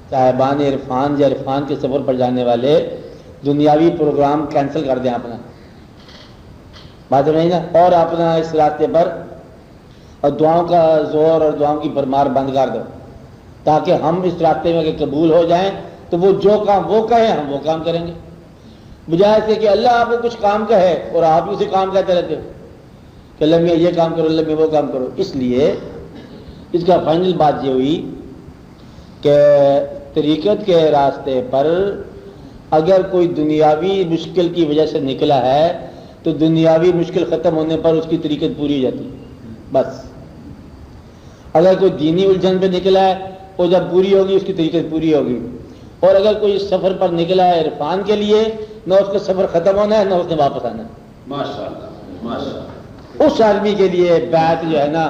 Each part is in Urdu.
صاحبان عرفان یا عرفان کے سفر پر جانے والے دنیاوی پروگرام کینسل کر دیں اپنا، بات نہیں نا، اور اپنا اس راستے پر اور دعاؤں کا زور اور دعاؤں کی بھرمار بند کر دو، تاکہ ہم اس راستے میں اگر قبول ہو جائیں تو وہ جو کام وہ کہیں ہم وہ کام کریں گے، بجائے سے کہ اللہ آپ کو کچھ کام کہے اور آپ اسی کام کہتے رہتے ہو کہ اللہ میں یہ کام کرو، اللہ میں وہ کام کرو۔ اس لیے اس کا فائنل بات یہ ہوئی کہ طریقت کے راستے پر اگر کوئی دنیاوی مشکل کی وجہ سے نکلا ہے تو دنیاوی مشکل ختم ہونے پر اس کی طریقت پوری ہو جاتی ہے بس۔ اگر کوئی دینی الجھن پہ نکلا ہے وہ جب پوری ہوگی اس کی طریقت پوری ہوگی، اور اگر کوئی سفر پر نکلا ہے عرفان کے لیے، نہ اس کا سفر ختم ہونا ہے نہ اس نے واپس آنا ہے۔ ماشاءاللہ ماشاءاللہ۔ اس آدمی کے لیے بیعت جو ہے نا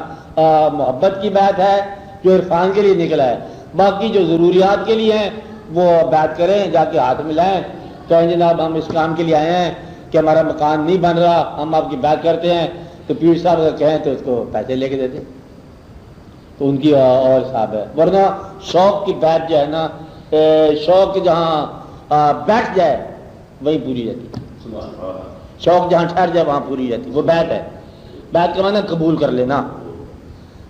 محبت کی بیعت ہے جو عرفان کے لیے نکلا ہے، باقی جو ضروریات کے لیے ہیں وہ بیعت کریں، جا کے ہاتھ ملائیں، کہیں جناب ہم اس کام کے لیے آئے ہیں کہ ہمارا مکان نہیں بن رہا، ہم آپ کی بیعت کرتے ہیں، تو پیر صاحب اگر کہیں تو اس کو پیسے لے کے دیتے تو ان کی اور حساب ہے، ورنہ شوق کی بیعت جو ہے نا، شوق جہاں بیٹھ جائے وہی پوری جاتی ہے، شوق جہاں ٹھہر جائے وہاں پوری جاتی، وہ بیعت ہے۔ بیعت کا معنی قبول کر لینا،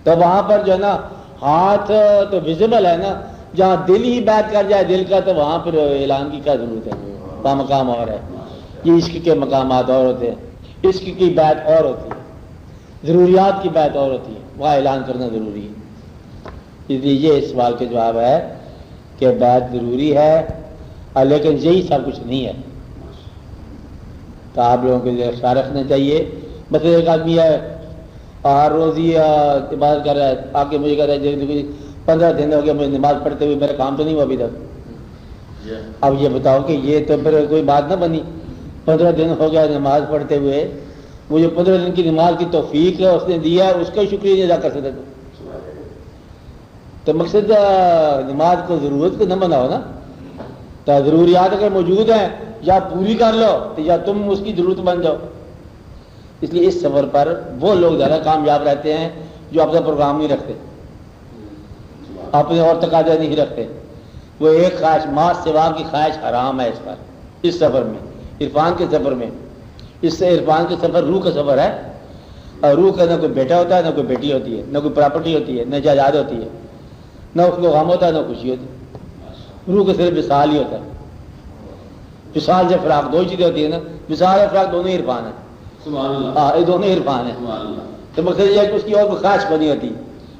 تو وہاں پر جو ہے نا ہاتھ تو ویزیبل ہے نا، جہاں دل ہی بیعت کر جائے دل کا تو وہاں پھر اعلان کی کیا ضرورت ہے، وہاں مقام اور ہے۔ یہ عشق کے مقامات اور ہوتے ہیں، عشق کی بیعت اور ہوتی ہے، ضروریات کی بیعت اور ہوتی ہے، وہاں اعلان کرنا ضروری ہے۔ اس لیے یہ اس سوال کے جواب ہے کہ بیعت ضروری ہے لیکن یہی سب کچھ نہیں ہے، تو آپ لوگوں کو یہ خیال رکھنا چاہیے۔ مثلا ایک آدمی ہے ہر روز ہی عبادت کر رہا ہے، آ کے مجھے کہہ رہا ہے 15 دن ہو گیا مجھے نماز پڑھتے ہوئے، میرا کام تو نہیں ہوا ابھی تک۔ اب یہ بتاؤ کہ یہ تو پھر کوئی بات نہ بنی، 15 دن ہو گیا نماز پڑھتے ہوئے، مجھے 15 دن کی نماز کی توفیق اس نے دیا ہے، اس کا شکریہ نہیں ادا کر سکتا تو مقصد نماز کو ضرورت کو نہ بناؤ نا، تو ضروریات اگر موجود ہیں یا پوری کر لو تو یا تم اس کی ضرورت بن جاؤ۔ اس لیے اس سفر پر وہ لوگ زیادہ کامیاب رہتے ہیں جو اپنا پروگرام نہیں رکھتے، اپنے اور تقاضے نہیں رکھتے، وہ ایک خواہش ماں سوا کی خواہش حرام ہے اس پر، اس سفر میں، عرفان کے سفر میں۔ اس سے عرفان کے سفر روح کا سفر ہے، اور روح کا نہ کوئی بیٹا ہوتا ہے نہ کوئی بیٹی ہوتی ہے، نہ کوئی پراپرٹی ہوتی ہے، نہ جائیداد ہوتی ہے، نہ اس کو غم ہوتا ہے نہ خوشی ہوتی ہے، روح کا صرف وصال ہی ہوتا ہے۔ وصال سے فراق دو چیزیں ہوتی ہے نا، وصال اور فراق دونوں ہی عرفان ہیں، ہاں یہ دونوں عرفان ہیں۔ تو مقصد یہ ہے کہ اس کی اور کوئی خواہش بنی ہوتی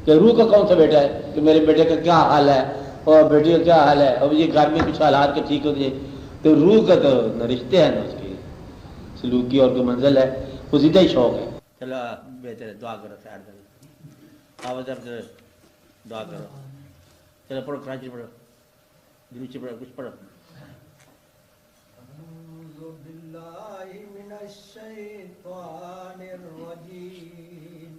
کہ روح کا کون سا بیٹا ہے، کہ میرے بیٹے کا کیا حال ہے اور بیٹی کا کیا حال ہے، اور یہ گھر میں کچھ حالات کے ٹھیک ہوتے ہیں، تو روح کا تو نہ رشتے ہیں نہ اس کی سلوک کی اور کوئی منزل ہے، وہ سیدھا ہی شوق ہے۔ چلو بہتر ہے، دعا کرو، خیر کرو، آواز اب دعا کرو، چلو پڑھو، کراچی پڑھو، دروچی پڑھو، کچھ پڑھو۔ اعوذ باللہ من الشیطان الرجیم،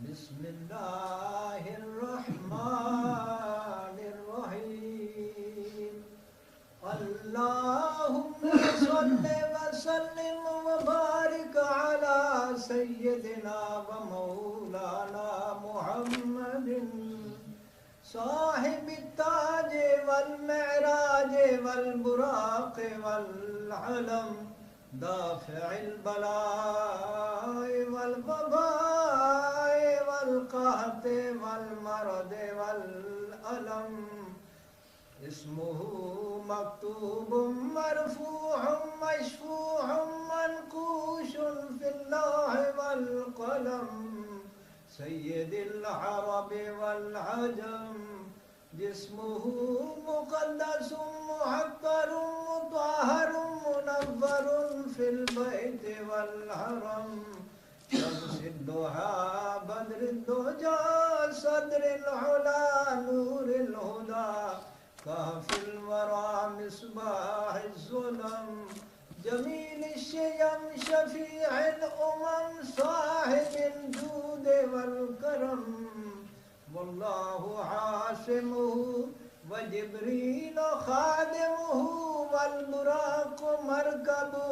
بسم اللہ الرحمن الرحیم، اللہم صلی وسلم وبارک علی سیدنا و مولانا محمد صاحب التاج والمعراج والبراق والعلم، دافع البلاء والوباء والقحط والمرض والألم، اسمه مكتوب مرفوع مشفوع منقوش في اللوح والقلم، سید العرب والعجم، جسمه مقدس محقر مطهر منور في البيت والحرم، شمس الضحى بدر الدجى صدر العلا نور الهدى، كهف الورى مصباح الظلم، جمیل الشیم شفیع الامم، صاحب الجود والکرم، واللہ عاصمہ وجبریل خادمہ، والبراق مرکبہ،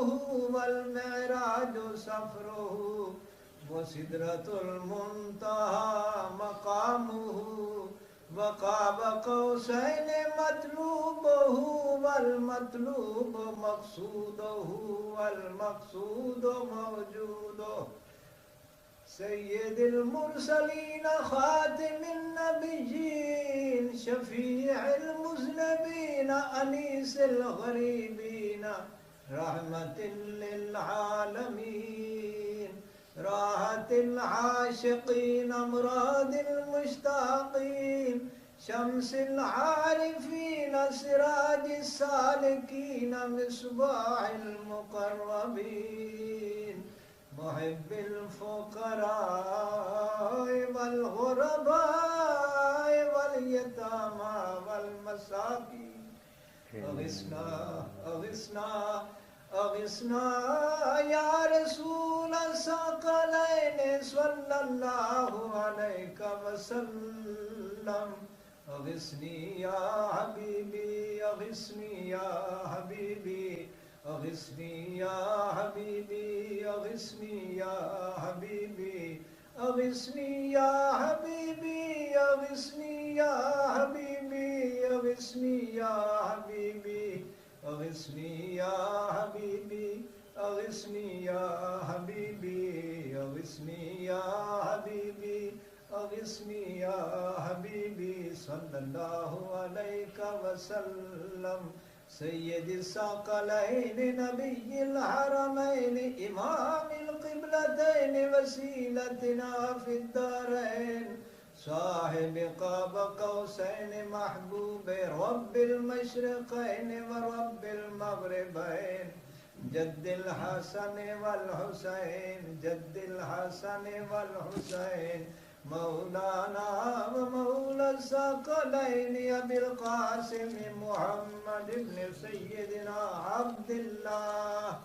والمعراج سفرہ، وسدرۃ المنتہی مقامہ، وقاب قوسين مطلوبه والمطلوب مقصوده والمقصود موجوده سيد المرسلين خاتم النبيين شفيع المذنبين أنيس الغريبين رحمة للعالمين راحة العاشقين أمراض المشتاقين شمس العارفين سراج السالكين مصباح المقربين محب الفقراء والغرباء واليتامى والمساكين أغثنا أغثنا أغثنا يا رسول الثقلين صلى الله عليك وسلم أغثني يا حبيبي أغثني يا حبيبي أغثني يا حبيبي أغثني يا حبيبي أغثني يا حبيبي أغثني يا حبيبي أغثني يا حبيبي أغثني يا حبيبي أغثني يا حبيبي أغثني يا حبيبي أغثني يا حبيبي صلى الله عليك وسلم سيد الثقلين نبي الحرمين إمام القبلتين وسيلتنا في الدارين صاحب قاب قوسين محبوب رب المشرقين ورب المغربين جد الحسن والحسين جد الحسن والحسين مولانا ومولى الثقلين أبي القاسم محمد بن سيدنا عبد الله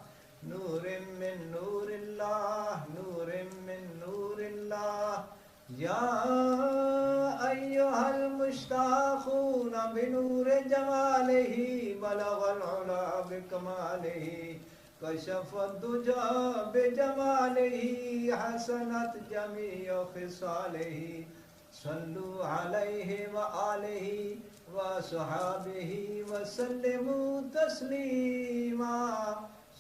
نور من نور الله نور من نور الله يا أيها المشتاقون بنور جماله بلغ العلا بكماله كشف الدجى بجماله حسنت جميع خصاله صلوا عليه وآله وصحابه وسلموا تسليما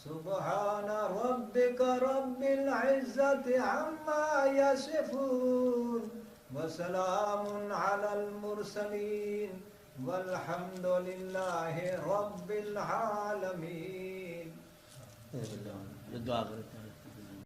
سبحان ربك رب العزة عما يصفون وسلام على المرسلين والحمد لله رب العالمين. دعا کرتے ہیں.